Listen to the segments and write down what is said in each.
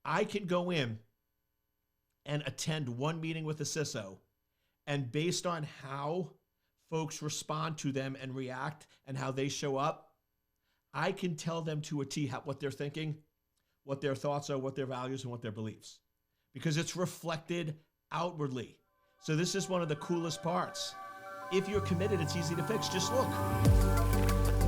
I can go in and attend one meeting with a CISO, and based on how folks respond to them and react and how they show up, I can tell them to a T what they're thinking, what their thoughts are, what their values, and what their beliefs, because it's reflected outwardly. So this is one of the coolest parts. If you're committed, it's easy to fix. Just look.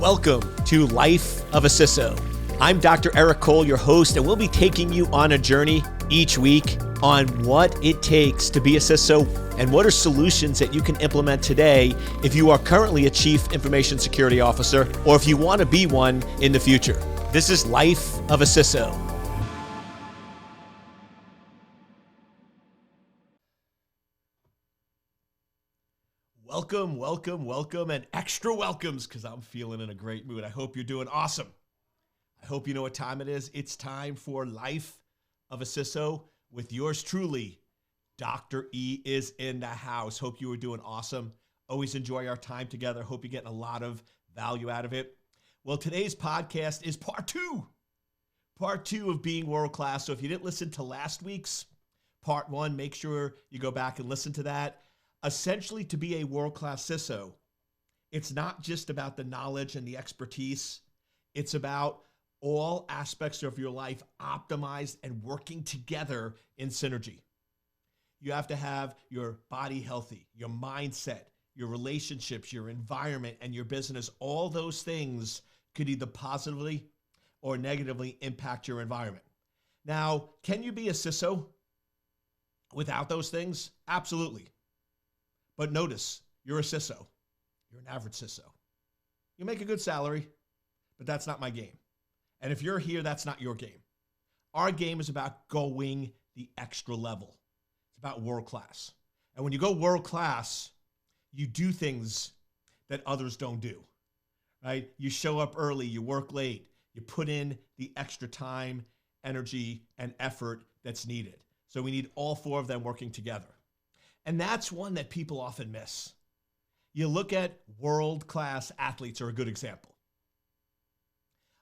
Welcome to Life of a CISO. I'm Dr. Eric Cole, your host, and we'll be taking you on a journey each week on what it takes to be a CISO and what are solutions that you can implement today if you are currently a Chief Information Security Officer or if you want to be one in the future. This is Life of a CISO. Welcome, and extra welcomes because I'm feeling in a great mood. I hope you're doing awesome. I hope you know what time it is. It's time for Life of a CISO with yours truly. Dr. E is in the house. Hope you are doing awesome. Always enjoy our time together. Hope you're getting a lot of value out of it. Well, today's podcast is part two of being world-class. So if you didn't listen to last week's part one, make sure you go back and listen to that. Essentially, to be a world-class CISO, it's not just about the knowledge and the expertise. It's about all aspects of your life optimized and working together in synergy. You have to have your body healthy, your mindset, your relationships, your environment, and your business. All those things could either positively or negatively impact your environment. Now, can you be a CISO without those things? Absolutely. But notice, you're a CISO. You're an average CISO. You make a good salary, but that's not my game. And if you're here, that's not your game. Our game is about going the extra level. It's about world class. And when you go world class, you do things that others don't do, right? You show up early, you work late, you put in the extra time, energy, and effort that's needed. So we need all four of them working together. And that's one that people often miss. You look at world-class athletes are a good example.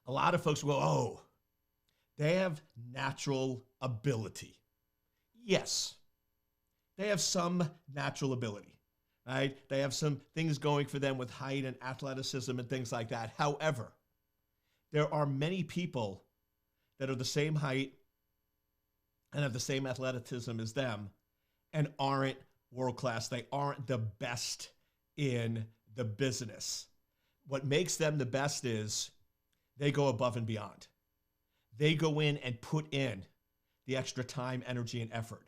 A lot of folks go, oh, they have natural ability. Yes, they have some natural ability, right? They have some things going for them with height and athleticism and things like that. However, there are many people that are the same height and have the same athleticism as them and aren't world-class. They aren't the best in the business. What makes them the best is they go above and beyond. They go in and put in the extra time, energy, and effort.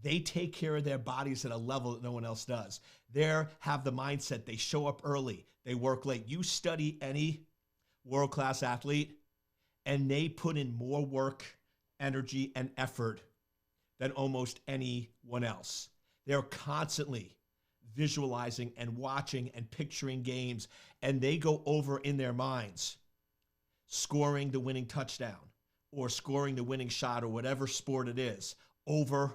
They take care of their bodies at a level that no one else does. They have the mindset. They show up early. They work late. You study any world-class athlete, and they put in more work, energy, and effort than almost anyone else. They're constantly visualizing and watching and picturing games, and they go over in their minds scoring the winning touchdown or scoring the winning shot or whatever sport it is over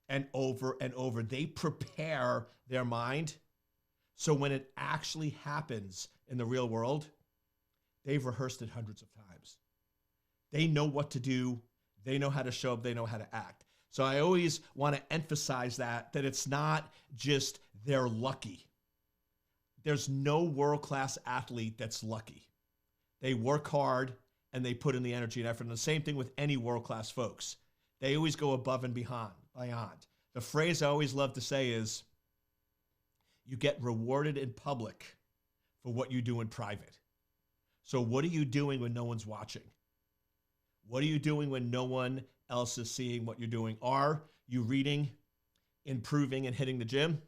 and over and over. They prepare their mind so when it actually happens in the real world, they've rehearsed it hundreds of times. They know what to do. They know how to show up. They know how to act. So I always want to emphasize that it's not just they're lucky. There's no world-class athlete that's lucky. They work hard and they put in the energy and effort. And the same thing with any world-class folks. They always go above and beyond. The phrase I always love to say is, you get rewarded in public for what you do in private. So what are you doing when no one's watching? What are you doing when no one else is seeing what you're doing? Are you reading, improving, and hitting the gym?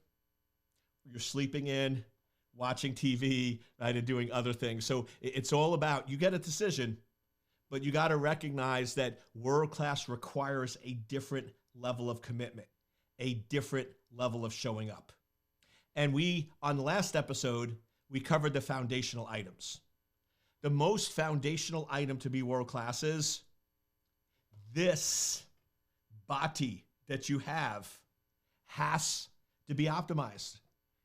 You're sleeping in, watching TV, right, and doing other things. So it's all about, you get a decision, but you got to recognize that world-class requires a different level of commitment, a different level of showing up. And on the last episode, we covered the foundational items. The most foundational item to be world-class is this body that you have has to be optimized.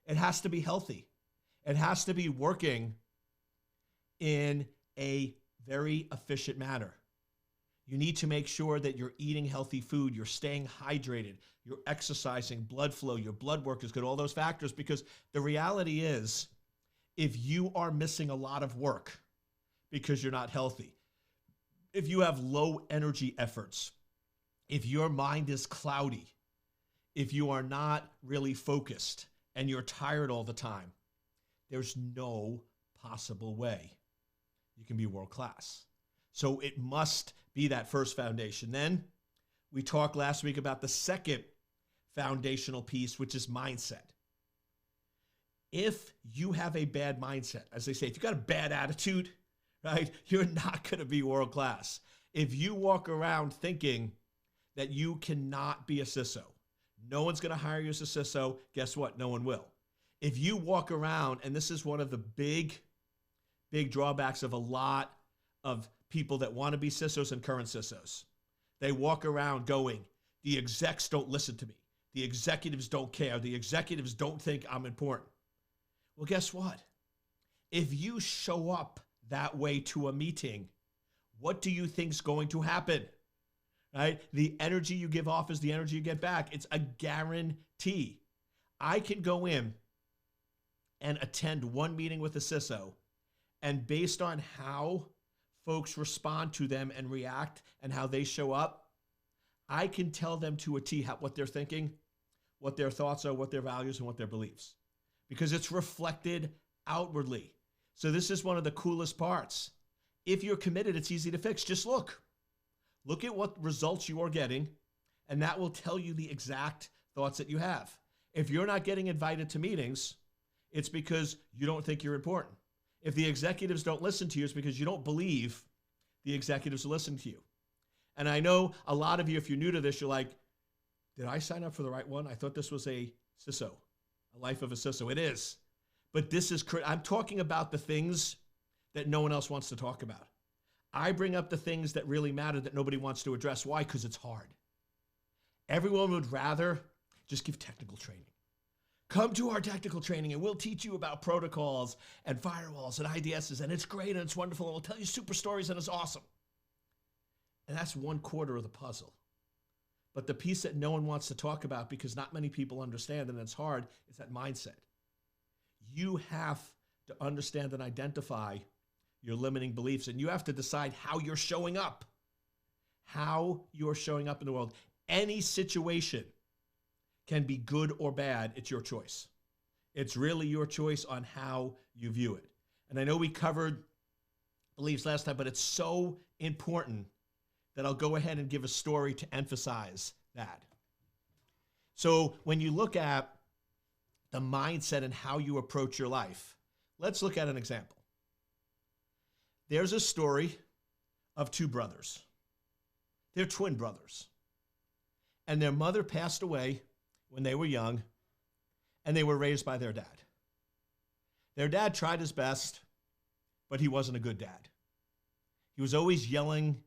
It has to be healthy. It has to be working in a very efficient manner. You need to make sure that you're eating healthy food, you're staying hydrated, you're exercising, blood flow, your blood work is good, all those factors, because the reality is, if you are missing a lot of work because you're not healthy, if you have low energy efforts, if your mind is cloudy, if you are not really focused and you're tired all the time, there's no possible way you can be world class. So it must be that first foundation. Then we talked last week about the second foundational piece, which is mindset. If you have a bad mindset, as they say, if you got a bad attitude, right, you're not going to be world class. If you walk around thinking that you cannot be a CISO, no one's going to hire you as a CISO, guess what? No one will. If you walk around, and this is one of the big drawbacks of a lot of people that want to be CISOs and current CISOs, they walk around going, the execs don't listen to me. The executives don't care. The executives don't think I'm important. Well, guess what? If you show up that way to a meeting, what do you think's going to happen? Right? The energy you give off is the energy you get back. It's a guarantee. I can go in and attend one meeting with a CISO, and based on how folks respond to them and react and how they show up, I can tell them to a T what they're thinking, what their thoughts are, what their values, and what their beliefs, because it's reflected outwardly. So this is one of the coolest parts. If you're committed, it's easy to fix. Just look. Look at what results you are getting, and that will tell you the exact thoughts that you have. If you're not getting invited to meetings, it's because you don't think you're important. If the executives don't listen to you, it's because you don't believe the executives will listen to you. And I know a lot of you, if you're new to this, you're like, did I sign up for the right one? I thought this was a CISO, a life of a CISO. It is. But this is, I'm talking about the things that no one else wants to talk about. I bring up the things that really matter that nobody wants to address. Why? Because it's hard. Everyone would rather just give technical training. Come to our technical training and we'll teach you about protocols and firewalls and IDSs, and it's great and it's wonderful and we'll tell you super stories and it's awesome. And that's 1/4 of the puzzle. But the piece that no one wants to talk about, because not many people understand and it's hard, is that mindset. You have to understand and identify your limiting beliefs, and you have to decide how you're showing up. How you're showing up in the world. Any situation can be good or bad. It's your choice. It's really your choice on how you view it. And I know we covered beliefs last time, but it's so important that I'll go ahead and give a story to emphasize that. So when you look at the mindset and how you approach your life, let's look at an example. There's a story of two brothers. They're twin brothers. And their mother passed away when they were young, and they were raised by their dad. Their dad tried his best, but he wasn't a good dad. He was always yelling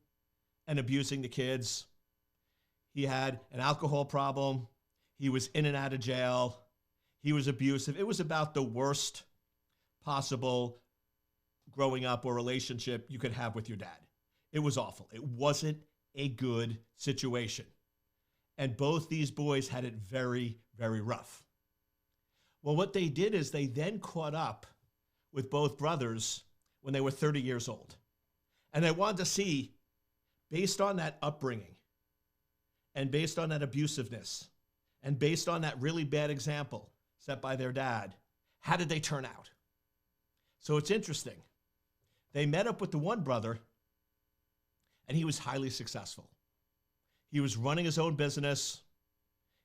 and abusing the kids. He had an alcohol problem. He was in and out of jail. He was abusive. It was about the worst possible growing up or relationship you could have with your dad. It was awful. It wasn't a good situation. And both these boys had it very, very rough. Well, what they did is they then caught up with both brothers when they were 30 years old. And they wanted to see, based on that upbringing and based on that abusiveness and based on that really bad example set by their dad, how did they turn out? So it's interesting. They met up with the one brother, and he was highly successful. He was running his own business.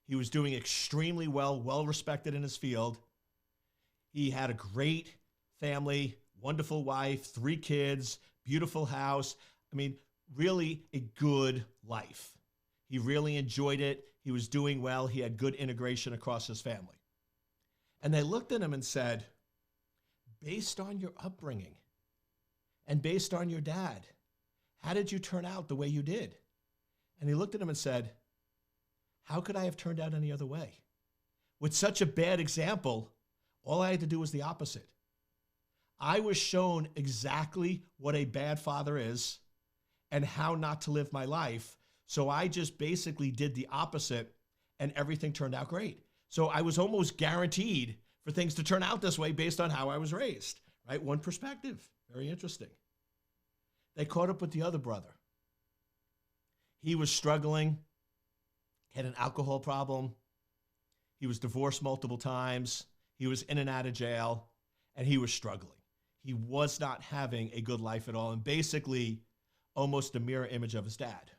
He was doing extremely well, well-respected in his field. He had a great family, wonderful wife, 3 kids, beautiful house. I mean, really a good life. He really enjoyed it. He was doing well. He had good integration across his family. And they looked at him and said, based on your upbringing and based on your dad, how did you turn out the way you did? And he looked at him and said, how could I have turned out any other way? With such a bad example, all I had to do was the opposite. I was shown exactly what a bad father is and how not to live my life. So I just basically did the opposite and everything turned out great. So I was almost guaranteed for things to turn out this way based on how I was raised, right? One perspective, very interesting. They caught up with the other brother. He was struggling, had an alcohol problem. He was divorced multiple times. He was in and out of jail, and he was struggling. He was not having a good life at all, and basically almost a mirror image of his dad.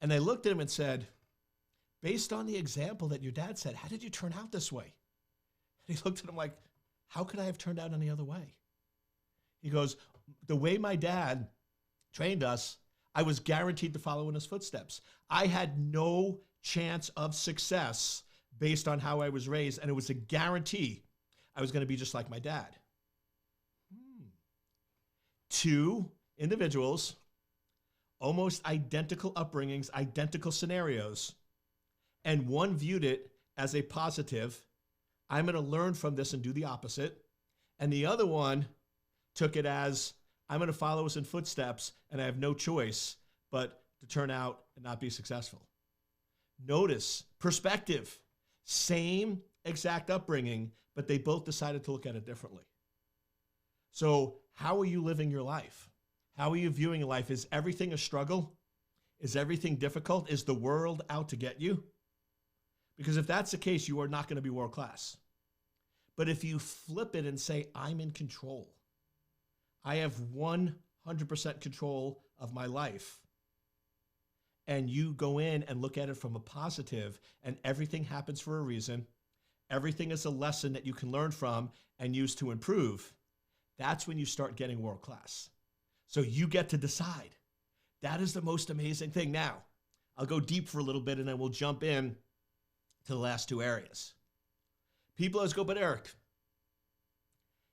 And they looked at him and said, based on the example that your dad set, how did you turn out this way? And he looked at him like, how could I have turned out any other way? He goes, the way my dad trained us, I was guaranteed to follow in his footsteps. I had no chance of success based on how I was raised, and it was a guarantee I was going to be just like my dad. Two individuals, almost identical upbringings, identical scenarios, and one viewed it as a positive. I'm going to learn from this and do the opposite. And the other one took it as, I'm going to follow us in footsteps and I have no choice but to turn out and not be successful. Notice, perspective, same exact upbringing, but they both decided to look at it differently. So how are you living your life? How are you viewing your life? Is everything a struggle? Is everything difficult? Is the world out to get you? Because if that's the case, you are not going to be world class. But if you flip it and say, I'm in control, I have 100% control of my life, and you go in and look at it from a positive, and everything happens for a reason, everything is a lesson that you can learn from and use to improve, that's when you start getting world class. So you get to decide. That is the most amazing thing. Now, I'll go deep for a little bit and then we'll jump in to the last two areas. People always go, but Eric,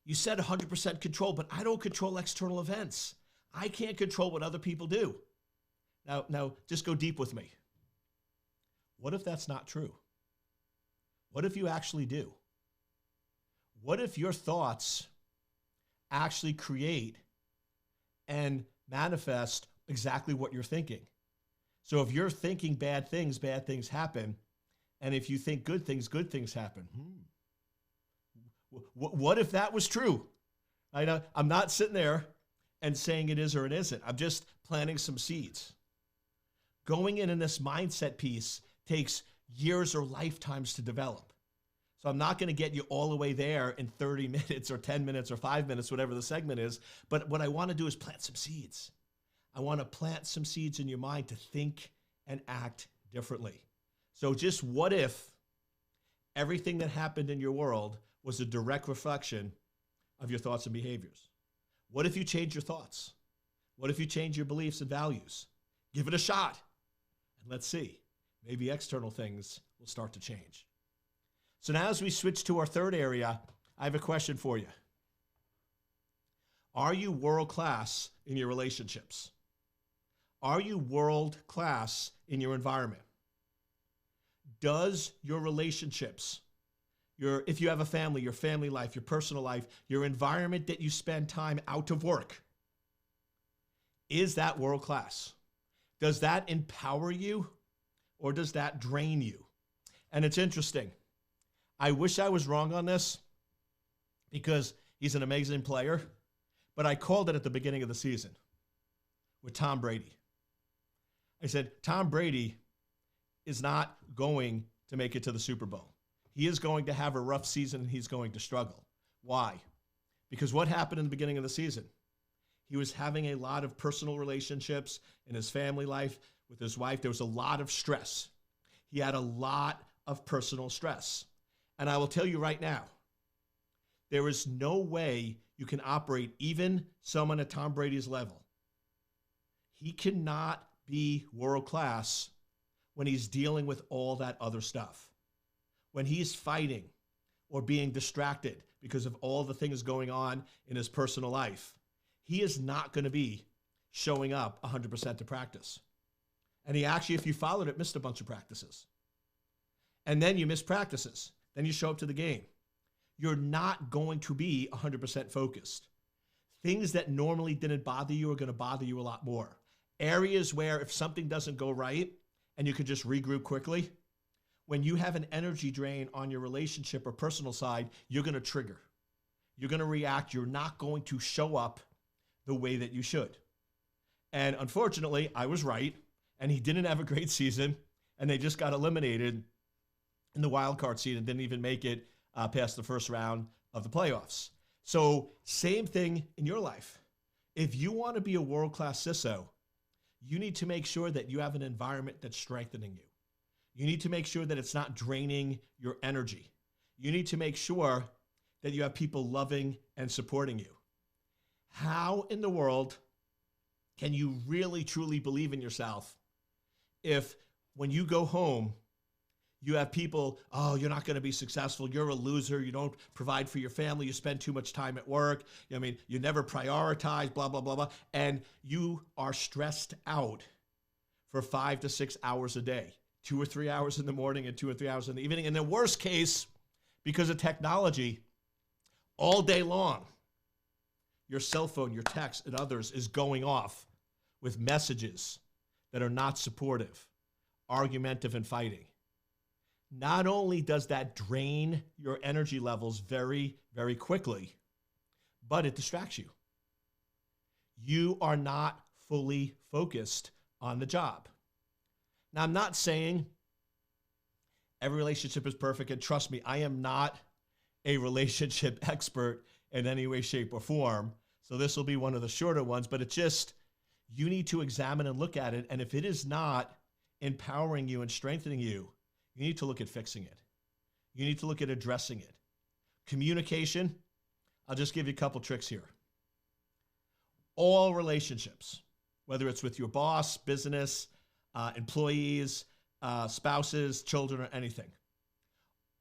you said 100% control, but I don't control external events. I can't control what other people do. Now, just go deep with me. What if that's not true? What if you actually do? What if your thoughts actually create and manifest exactly what you're thinking? So if you're thinking bad things happen. And if you think good things happen. What if that was true? I'm not sitting there and saying it is or it isn't. I'm just planting some seeds. Going in this mindset piece takes years or lifetimes to develop. So I'm not going to get you all the way there in 30 minutes or 10 minutes or 5 minutes, whatever the segment is. But what I want to do is plant some seeds. I want to plant some seeds in your mind to think and act differently. So just what if everything that happened in your world was a direct reflection of your thoughts and behaviors? What if you change your thoughts? What if you change your beliefs and values? Give it a shot. And let's see, maybe external things will start to change. So now as we switch to our third area, I have a question for you. Are you world class in your relationships? Are you world class in your environment? Does your relationships, if you have a family, your family life, your personal life, your environment that you spend time out of work, is that world class? Does that empower you or does that drain you? And it's interesting. I wish I was wrong on this because he's an amazing player, but I called it at the beginning of the season with Tom Brady. I said, Tom Brady is not going to make it to the Super Bowl. He is going to have a rough season and he's going to struggle. Why? Because what happened in the beginning of the season? He was having a lot of personal relationships in his family life with his wife. There was a lot of stress. He had a lot of personal stress. And I will tell you right now, there is no way you can operate even someone at Tom Brady's level. He cannot be world class when he's dealing with all that other stuff. When he's fighting or being distracted because of all the things going on in his personal life, he is not going to be showing up 100% to practice. And he actually, if you followed it, missed a bunch of practices. And then you miss practices. Then you show up to the game. You're not going to be 100% focused. Things that normally didn't bother you are going to bother you a lot more. Areas where if something doesn't go right and you could just regroup quickly, when you have an energy drain on your relationship or personal side, you're going to trigger. You're going to react. You're not going to show up the way that you should. And unfortunately, I was right, and he didn't have a great season, and they just got eliminated in the wild card seed and didn't even make it past the first round of the playoffs. So same thing in your life. If you want to be a world-class CISO, you need to make sure that you have an environment that's strengthening you. You need to make sure that it's not draining your energy. You need to make sure that you have people loving and supporting you. How in the world can you really, truly believe in yourself if when you go home, you have people, oh, you're not going to be successful. You're a loser. You don't provide for your family. You spend too much time at work. I mean, you never prioritize, blah, blah, blah, blah. And you are stressed out for 5 to 6 hours a day, 2 or 3 hours in the morning and 2 or 3 hours in the evening. In the worst case, because of technology, all day long, your cell phone, your text, and others is going off with messages that are not supportive, argumentative, and fighting. Not only does that drain your energy levels very, very quickly, but it distracts you. You are not fully focused on the job. Now, I'm not saying every relationship is perfect, and trust me, I am not a relationship expert in any way, shape, or form. So this will be one of the shorter ones, but it's just, you need to examine and look at it. And if it is not empowering you and strengthening you, you need to look at fixing it. You need to look at addressing it. Communication, I'll just give you a couple tricks here. All relationships, whether it's with your boss, business, employees, spouses, children, or anything,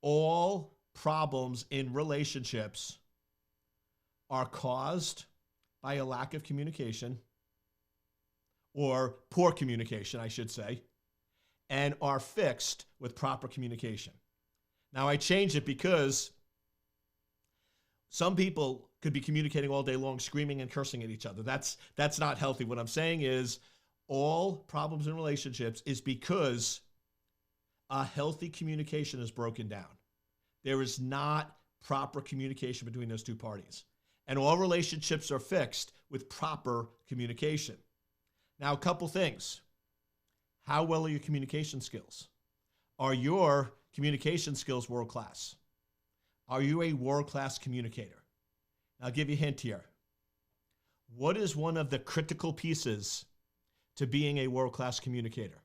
all problems in relationships are caused by a lack of communication, or poor communication, I should say, and are fixed with proper communication. Now, I changed it because some people could be communicating all day long, screaming and cursing at each other. That's not healthy. What I'm saying is all problems in relationships is because a healthy communication is broken down. There is not proper communication between those two parties. And all relationships are fixed with proper communication. Now, a couple things. How well are your communication skills? Are your communication skills world-class? Are you a world-class communicator? I'll give you a hint here. What is one of the critical pieces to being a world-class communicator?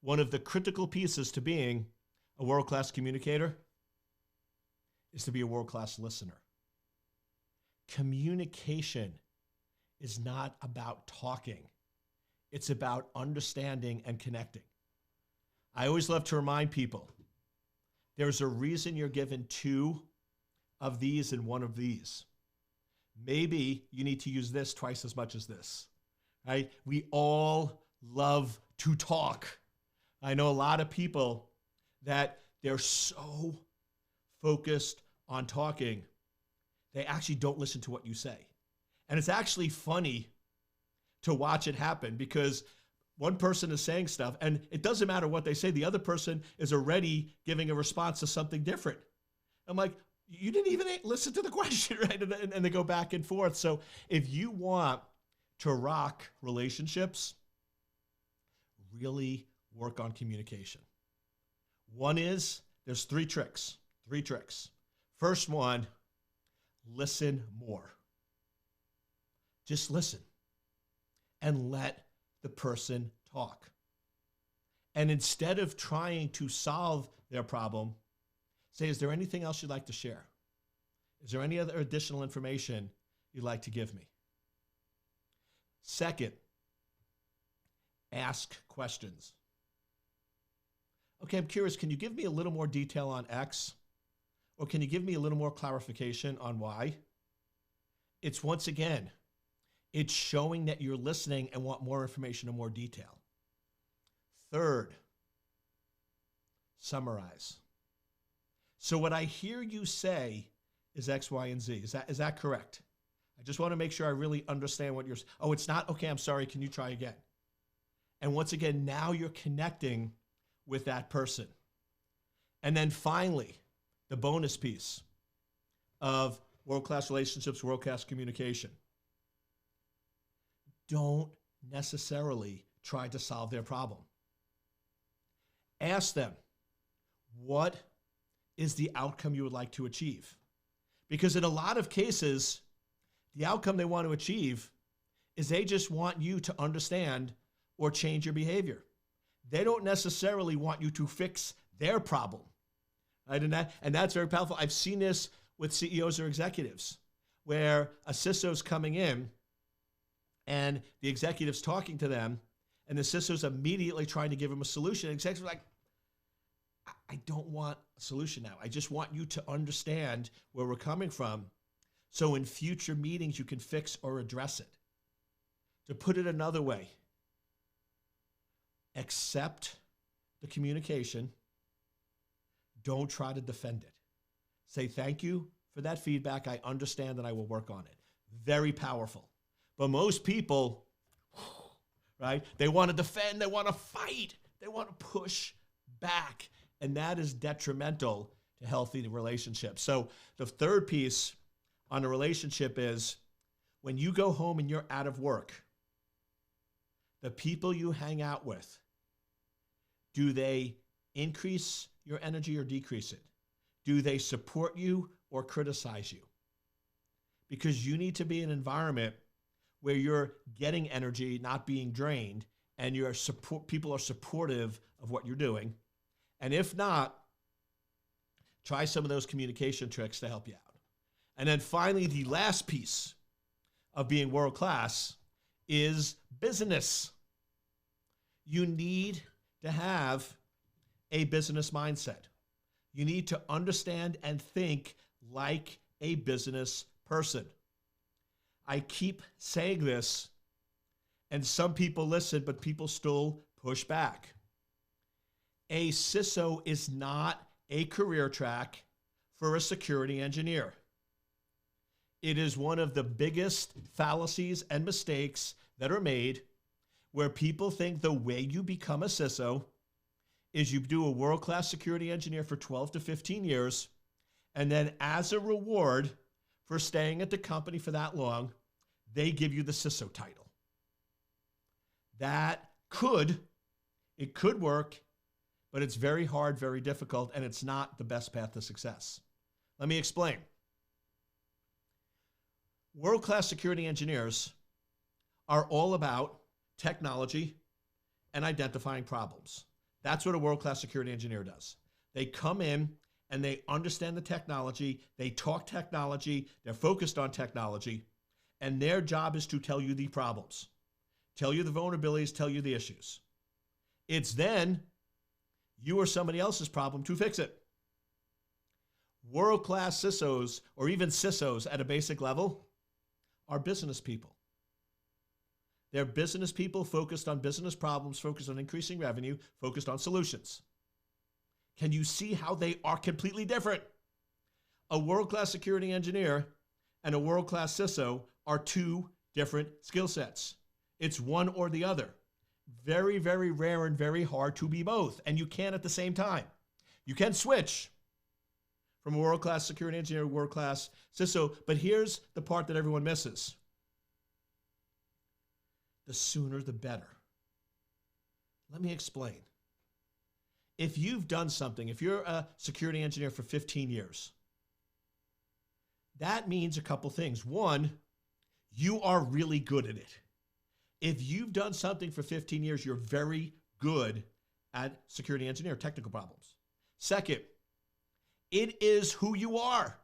One of the critical pieces to being a world-class communicator is to be a world-class listener. Communication is not about talking. It's about understanding and connecting. I always love to remind people, there's a reason you're given 2 of these and 1 of these. Maybe you need to use this twice as much as this, right? We all love to talk. I know a lot of people that they're so focused on talking, they actually don't listen to what you say. And it's actually funny to watch it happen because one person is saying stuff and it doesn't matter what they say. The other person is already giving a response to something different. I'm like, you didn't even listen to the question, right? And they go back and forth. So if you want to rock relationships, really work on communication. One is, there's 3 tricks. First one, listen more. Just listen and let the person talk. And instead of trying to solve their problem, say, is there anything else you'd like to share? Is there any other additional information you'd like to give me? Second, ask questions. Okay, I'm curious, can you give me a little more detail on X? Or can you give me a little more clarification on Y? It's once again, it's showing that you're listening and want more information and more detail. Third, summarize. So what I hear you say is X, Y, and Z. Is that correct? I just want to make sure I really understand what you're saying. Oh, it's not? Okay, I'm sorry. Can you try again? And once again, now you're connecting with that person. And then finally, the bonus piece of world-class relationships, world-class communication. Don't necessarily try to solve their problem. Ask them, what is the outcome you would like to achieve? Because in a lot of cases, the outcome they want to achieve is they just want you to understand or change your behavior. They don't necessarily want you to fix their problem. Right? And that's very powerful. I've seen this with CEOs or executives where a CISO is coming in and the executive's talking to them and the CISO's immediately trying to give them a solution. And the executive's like, I don't want a solution now. I just want you to understand where we're coming from so in future meetings you can fix or address it. To put it another way, accept the communication. Don't try to defend it. Say thank you for that feedback. I understand and I will work on it. Very powerful. But most people, right, they want to defend, they want to fight, they want to push back. And that is detrimental to healthy relationships. So the third piece on a relationship is when you go home and you're out of work, the people you hang out with, do they increase your energy or decrease it? Do they support you or criticize you? Because you need to be in an environment where you're getting energy, not being drained, and people are supportive of what you're doing. And if not, try some of those communication tricks to help you out. And then finally, the last piece of being world-class is business. You need to have a business mindset. You need to understand and think like a business person. I keep saying this, and some people listen, but people still push back. A CISO is not a career track for a security engineer. It is one of the biggest fallacies and mistakes that are made where people think the way you become a CISO is you do a world-class security engineer for 12 to 15 years, and then as a reward for staying at the company for that long, they give you the CISO title. It could work, but it's very hard, very difficult, and it's not the best path to success. Let me explain. World-class security engineers are all about technology and identifying problems. That's what a world-class security engineer does. They come in and they understand the technology, they talk technology, they're focused on technology, and their job is to tell you the problems, tell you the vulnerabilities, tell you the issues. It's then you or somebody else's problem to fix it. World-class CISOs, or even CISOs at a basic level, are business people. They're business people focused on business problems, focused on increasing revenue, focused on solutions. Can you see how they are completely different? A world-class security engineer and a world-class CISO are two different skill sets. It's one or the other. Very, very rare and very hard to be both. And you can at the same time. You can switch from a world-class security engineer to a world-class CISO. But here's the part that everyone misses. The sooner the better. Let me explain. If you've done something, if you're a security engineer for 15 years, that means a couple things. One, you are really good at it. If you've done something for 15 years, you're very good at security engineer, technical problems. Second, it is who you are.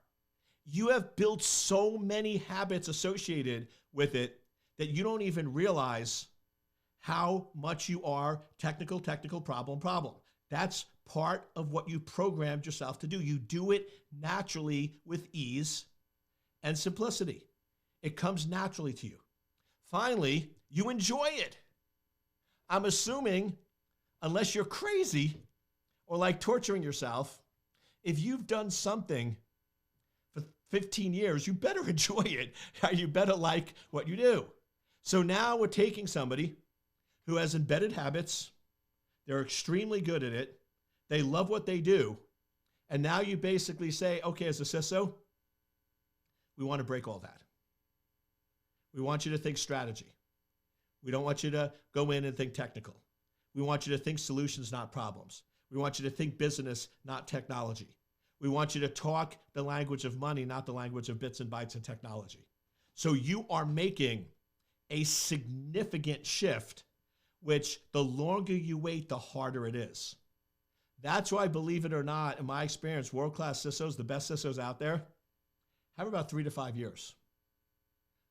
You have built so many habits associated with it that you don't even realize how much you are technical, problem. That's part of what you programmed yourself to do. You do it naturally with ease and simplicity. It comes naturally to you. Finally, you enjoy it. I'm assuming, unless you're crazy or like torturing yourself, if you've done something for 15 years, you better enjoy it. You better like what you do. So now we're taking somebody who has embedded habits. They're extremely good at it. They love what they do. And now you basically say, okay, as a CISO, we want to break all that. We want you to think strategy. We don't want you to go in and think technical. We want you to think solutions, not problems. We want you to think business, not technology. We want you to talk the language of money, not the language of bits and bytes and technology. So you are making a significant shift, which the longer you wait, the harder it is. That's why, believe it or not, in my experience, world-class CISOs, the best CISOs out there, have about 3 to 5 years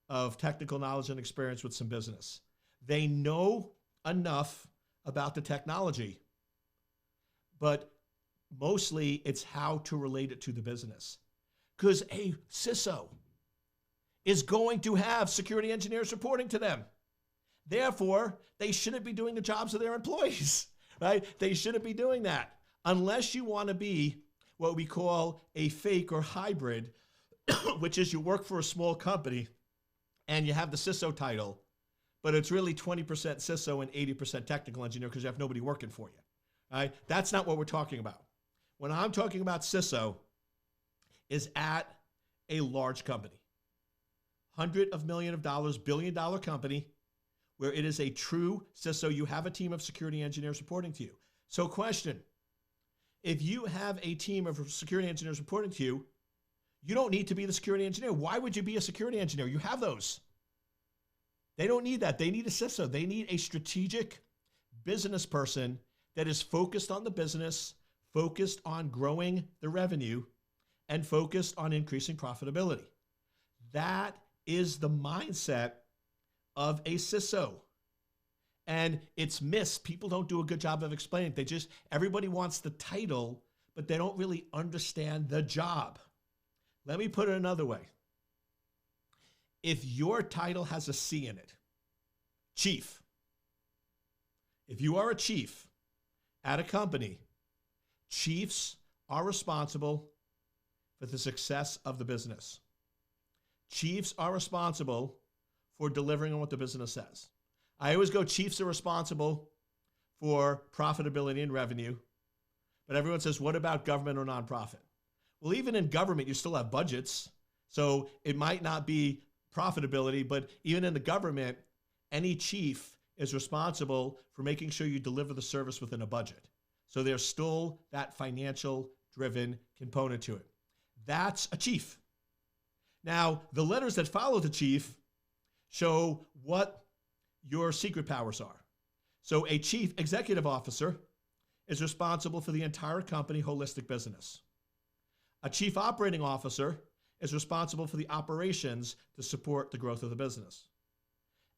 of technical knowledge and experience with some business. They know enough about the technology, but mostly it's how to relate it to the business. Because a CISO is going to have security engineers reporting to them. Therefore, they shouldn't be doing the jobs of their employees, right? They shouldn't be doing that unless you want to be what we call a fake or hybrid, which is you work for a small company and you have the CISO title, but it's really 20% CISO and 80% technical engineer because you have nobody working for you. Right? That's not what we're talking about. When I'm talking about CISO is at a large company, $100 of million of dollars, billion-dollar company, where it is a true CISO. You have a team of security engineers reporting to you. So question, if you have a team of security engineers reporting to you, you don't need to be the security engineer. Why would you be a security engineer? You have those. They don't need that. They need a CISO. They need a strategic business person that is focused on the business, focused on growing the revenue, and focused on increasing profitability. That is the mindset of a CISO. And it's missed. People don't do a good job of explaining it. Everybody wants the title, but they don't really understand the job. Let me put it another way. If your title has a C in it, chief, if you are a chief at a company, chiefs are responsible for the success of the business. Chiefs are responsible for delivering on what the business says. I always go, chiefs are responsible for profitability and revenue, but everyone says, what about government or nonprofit? Well, even in government, you still have budgets, so it might not be profitability, but even in the government, any chief is responsible for making sure you deliver the service within a budget. So there's still that financial driven component to it. That's a chief. Now, the letters that follow the chief show what your secret powers are. So a chief executive officer is responsible for the entire company holistic business. A chief operating officer is responsible for the operations to support the growth of the business.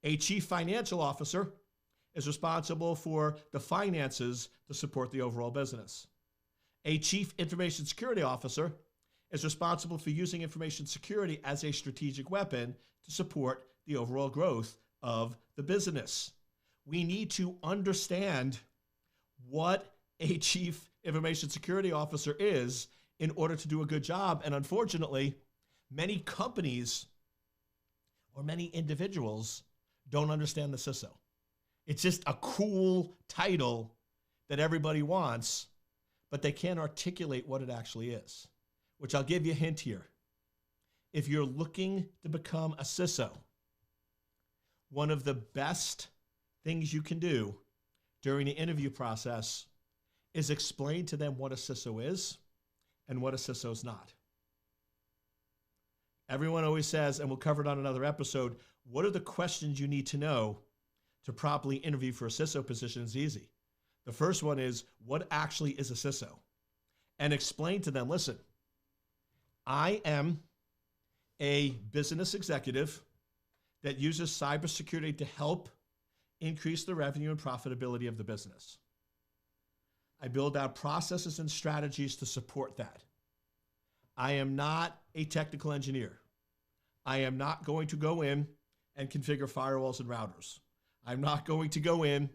A chief financial officer is responsible for the finances to support the overall business. A chief information security officer is responsible for using information security as a strategic weapon to support the overall growth of the business. We need to understand what a chief information security officer is in order to do a good job. And unfortunately, many companies or many individuals don't understand the CISO. It's just a cool title that everybody wants, but they can't articulate what it actually is, which I'll give you a hint here. If you're looking to become a CISO, one of the best things you can do during the interview process is explain to them what a CISO is and what a CISO is not. Everyone always says, and we'll cover it on another episode, what are the questions you need to know to properly interview for a CISO position? Is easy. The first one is, what actually is a CISO? And explain to them, listen, I am a business executive that uses cybersecurity to help increase the revenue and profitability of the business. I build out processes and strategies to support that. I am not a technical engineer. I am not going to go in and configure firewalls and routers. I'm not going to go in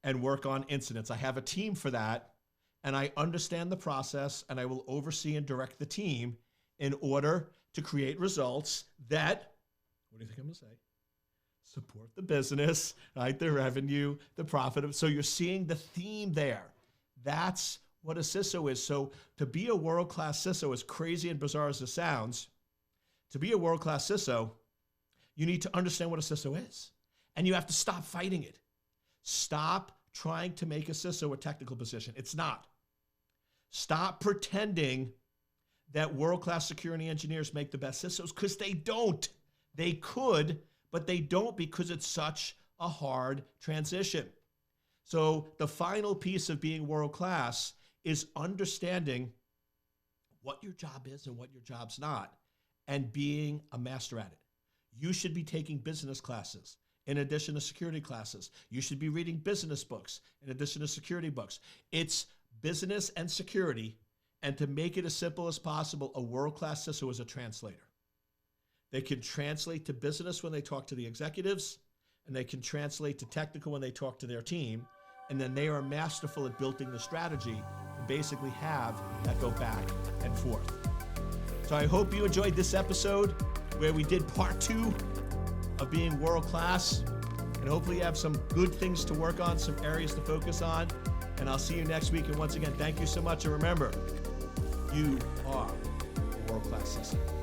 and work on incidents. I have a team for that, and I understand the process, and I will oversee and direct the team in order to create results that, what do you think I'm going to say? support the business, right? The revenue, the profit. So you're seeing the theme there. That's what a CISO is. So to be a world-class CISO, as crazy and bizarre as it sounds, to be a world-class CISO, you need to understand what a CISO is. And you have to stop fighting it. Stop trying to make a CISO a technical position. It's not. Stop pretending that world-class security engineers make the best CISOs, because they don't. They could, but they don't, because it's such a hard transition. So the final piece of being world-class is understanding what your job is and what your job's not, and being a master at it. You should be taking business classes in addition to security classes. You should be reading business books in addition to security books. It's business and security, and to make it as simple as possible, a world-class CISO is a translator. They can translate to business when they talk to the executives, and they can translate to technical when they talk to their team, and then they are masterful at building the strategy to basically have that go back and forth. So I hope you enjoyed this episode where we did part 2 of being world-class, and hopefully you have some good things to work on, some areas to focus on, and I'll see you next week. And once again, thank you so much, and remember, you are a world-class CISO.